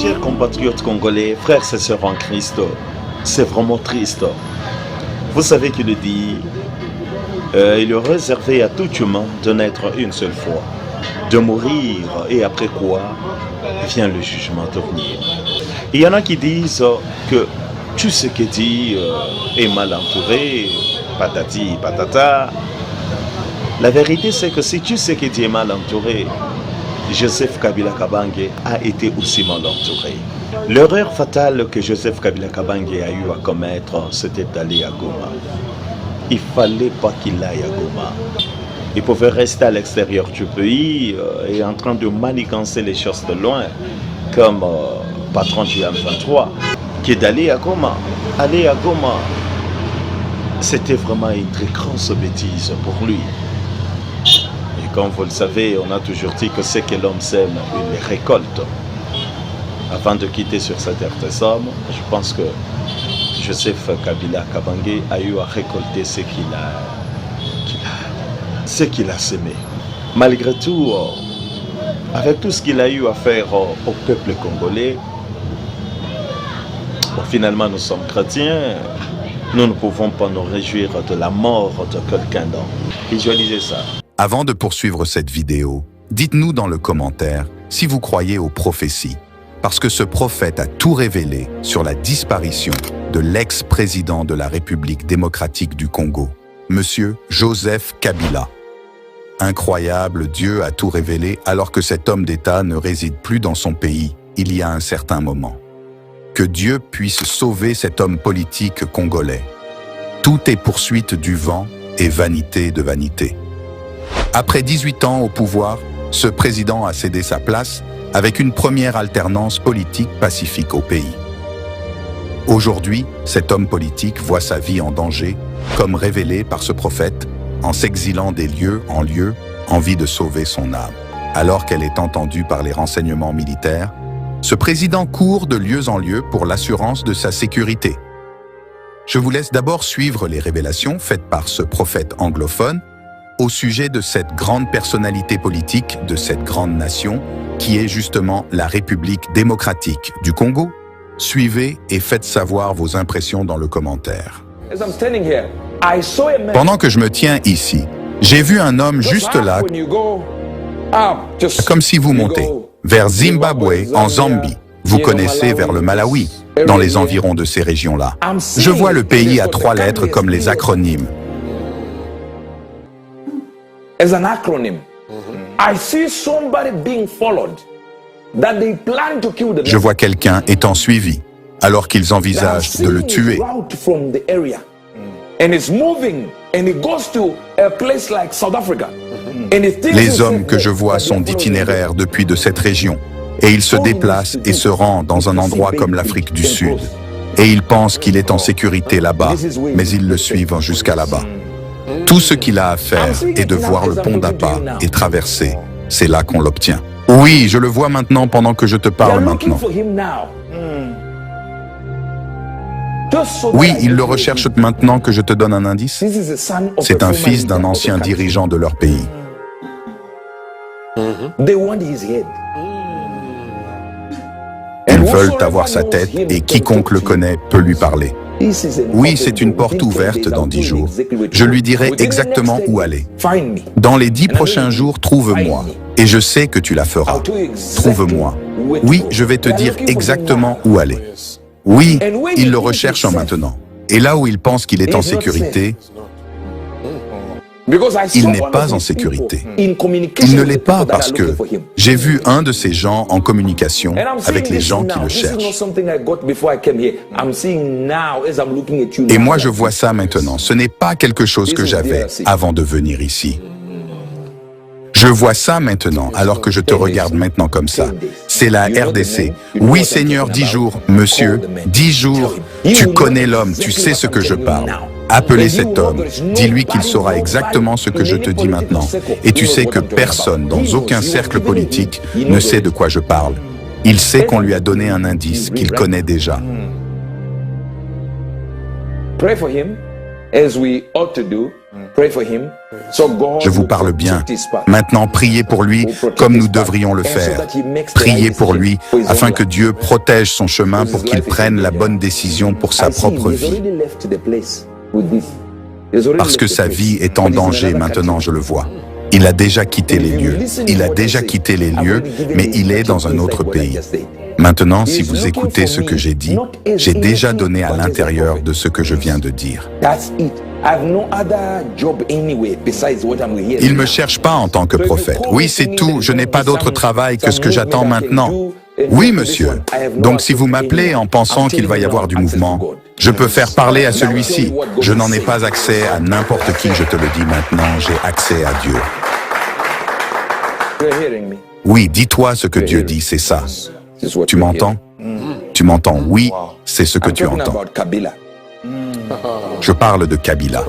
chers compatriotes congolais, frères et sœurs en Christ, c'est vraiment triste. Vous savez qu'il dit, il est réservé à tout humain de naître une seule fois, de mourir, et après quoi vient le jugement de venir. Il y en a qui disent que tout ce qui dit est mal entouré, patati patata. La vérité, c'est que si tout ce qui dit est mal entouré, Joseph Kabila Kabange a été aussi mal entouré. L'erreur fatale que Joseph Kabila Kabange a eu à commettre, c'était d'aller à Goma. Il ne fallait pas qu'il aille à Goma. Il pouvait rester à l'extérieur du pays et en train de manigancer les choses de loin, comme patron du M23, qui est d'aller à Goma. Aller à Goma, c'était vraiment une très grosse bêtise pour lui. Comme vous le savez, on a toujours dit que ce que l'homme sème, il les récolte. Avant de quitter sur cette terre des hommes, je pense que Joseph Kabila Kabange a eu à récolter ce qu'il a semé. Malgré tout, avec tout ce qu'il a eu à faire au peuple congolais, finalement nous sommes chrétiens, nous ne pouvons pas nous réjouir de la mort de quelqu'un d'autre. Visualisez ça. Avant de poursuivre cette vidéo, dites-nous dans le commentaire si vous croyez aux prophéties, parce que ce prophète a tout révélé sur la disparition de l'ex-président de la République démocratique du Congo, Monsieur Joseph Kabila. Incroyable, Dieu a tout révélé alors que cet homme d'État ne réside plus dans son pays il y a un certain moment. Que Dieu puisse sauver cet homme politique congolais. Tout est poursuite du vent et vanité de vanité. Après 18 ans au pouvoir, ce président a cédé sa place avec une première alternance politique pacifique au pays. Aujourd'hui, cet homme politique voit sa vie en danger, comme révélé par ce prophète, en s'exilant des lieux en lieu, en vue de sauver son âme. Alors qu'elle est entendue par les renseignements militaires, ce président court de lieu en lieu pour l'assurance de sa sécurité. Je vous laisse d'abord suivre les révélations faites par ce prophète anglophone au sujet de cette grande personnalité politique de cette grande nation qui est justement la République démocratique du Congo. Suivez et faites savoir vos impressions dans le commentaire. Pendant que je me tiens ici, j'ai vu un homme juste là, comme si vous montez vers Zimbabwe en Zambie. Vous connaissez vers le Malawi, dans les environs de ces régions-là. Je vois le pays à 3 lettres comme les acronymes. As an acronym, I see somebody being followed that they plan to kill the Je vois quelqu'un étant suivi, alors qu'ils envisagent de le tuer. From the area, and it's moving, and it goes to a place like South Africa. Les hommes que je vois sont d'itinéraire depuis de cette région, et ils se déplacent et se rendent dans un endroit comme l'Afrique du Sud. Et ils pensent qu'il est en sécurité là-bas, mais ils le suivent jusqu'à là-bas. Tout ce qu'il a à faire est de voir le pont d'Apa et traverser. C'est là qu'on l'obtient. Oui, je le vois maintenant pendant que je te parle maintenant. Oui, ils le recherchent maintenant que je te donne un indice. C'est un fils d'un ancien dirigeant de leur pays. Ils veulent avoir sa tête et quiconque le connaît peut lui parler. Oui, c'est une porte ouverte dans 10 jours. Je lui dirai exactement où aller. Dans les 10 prochains jours, trouve-moi. Et je sais que tu la feras. Trouve-moi. Oui, je vais te dire exactement où aller. Oui, il le recherche maintenant. Et là où il pense qu'il est en sécurité, il n'est pas en sécurité. Il ne l'est pas parce que j'ai vu un de ces gens en communication avec les gens qui le cherchent. Et moi, je vois ça maintenant. Ce n'est pas quelque chose que j'avais avant de venir ici. Je vois ça maintenant, alors que je te regarde maintenant comme ça. C'est la RDC. Oui, Seigneur, 10 jours. Monsieur, 10 jours. Tu connais l'homme, tu sais ce que je parle. Appelez cet homme, dis-lui qu'il saura exactement ce que je te dis maintenant. Et tu sais que personne, dans aucun cercle politique, ne sait de quoi je parle. Il sait qu'on lui a donné un indice qu'il connaît déjà. Je vous parle bien. Maintenant, priez pour lui comme nous devrions le faire. Priez pour lui afin que Dieu protège son chemin pour qu'il prenne la bonne décision pour sa propre vie. Parce que sa vie est en danger maintenant, je le vois. Il a déjà quitté les lieux. Il a déjà quitté les lieux, mais il est dans un autre pays. Maintenant, si vous écoutez ce que j'ai dit, j'ai déjà donné à l'intérieur de ce que je viens de dire. Il ne me cherche pas en tant que prophète. Oui, c'est tout. Je n'ai pas d'autre travail que ce que j'attends maintenant. Oui, monsieur. Donc si vous m'appelez en pensant qu'il va y avoir du mouvement, je peux faire parler à celui-ci. Je n'en ai pas accès à n'importe qui, je te le dis maintenant, j'ai accès à Dieu. Oui, dis-toi ce que Dieu dit, c'est ça. Tu m'entends? Tu m'entends? Oui, c'est ce que tu entends. Je parle de Kabila.